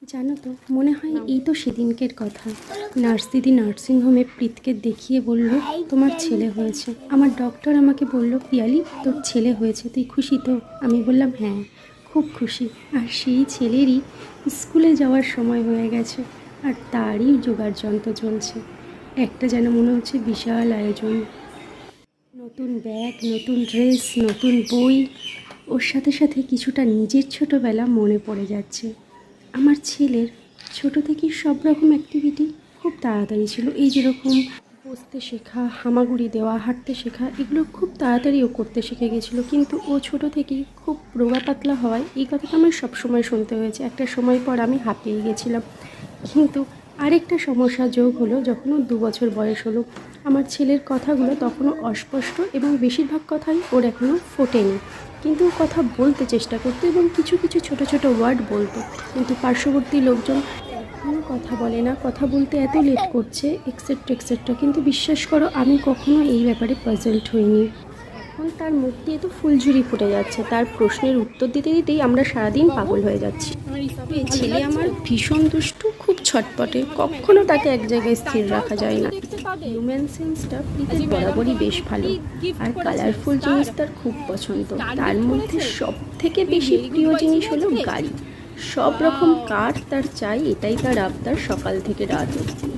জানো তো, মনে হয় এই তো সেদিনকের কথা। নার্স দিদি নার্সিংহোমে প্রীতকে দেখিয়ে বলল, তোমার ছেলে হয়েছে। আমার ডক্টর আমাকে বলল, পিয়ালি তোর ছেলে হয়েছে, তুই খুশি তো? আমি বললাম হ্যাঁ, খুব খুশি। আর সেই ছেলেরই স্কুলে যাওয়ার সময় হয়ে গেছে, আর তারই জোগাড় যন্ত্র চলছে। একটা যেন মনে হচ্ছে বিশাল আয়োজন। নতুন ব্যাগ, নতুন ড্রেস, নতুন বই, ওর সাথে সাথে কিছুটা নিজের ছোটোবেলা মনে পড়ে যাচ্ছে। আমার ছেলের ছোটো থেকেই সব রকম অ্যাক্টিভিটি খুব তাড়াতাড়ি ছিল। এই যেরকম বসতে শেখা, হামাগুড়ি দেওয়া, হাঁটতে শেখা, এগুলো খুব তাড়াতাড়ি ও করতে শিখে গেছিলো। কিন্তু ও ছোটো থেকেই খুব রোগা পাতলা হওয়ায় এই কথাটা আমার সবসময় শুনতে হয়েছে। একটা সময় পর আমি হাঁপিয়ে গেছিলাম। কিন্তু আরেকটা সমস্যা যোগ হলো যখন ওর 2 বছর বয়স হলো। আমার ছেলের কথাগুলো তখনও অস্পষ্ট এবং বেশিরভাগ কথাই ওর এখনও ফোটেনি, কিন্তু ও কথা বলতে চেষ্টা করতো এবং কিছু কিছু ছোট ছোট ওয়ার্ড বলতো। কিন্তু পার্শ্ববর্তী লোকজন এখনও কথা বলে না, কথা বলতে এত লেট করছে, এক্সেট্রা এক্সেট্রা। কিন্তু বিশ্বাস করো, আমি কখনো এই ব্যাপারে পাজলড হইনি। এখন তার মুখ দিয়ে তো ফুলঝুরি ফুটে যাচ্ছে। তার প্রশ্নের উত্তর দিতে দিতেই আমরা সারাদিন পাগল হয়ে যাচ্ছি। এই ছেলে আমার ভীষণ দুষ্টু, খুব ছটপটে, কখনো তাকে এক জায়গায় স্থির রাখা যায় না। হিউম্যান সেন্সটা প্রীতের বরাবরই বেশ ভালো, আর কালারফুল জিনিস তার খুব পছন্দ। তার মধ্যে সব থেকে বেশি প্রিয় জিনিস হলো গাড়ি। সব রকম কার তার চাই, এটাই তার আবদার সকাল থেকে রাত অবধি।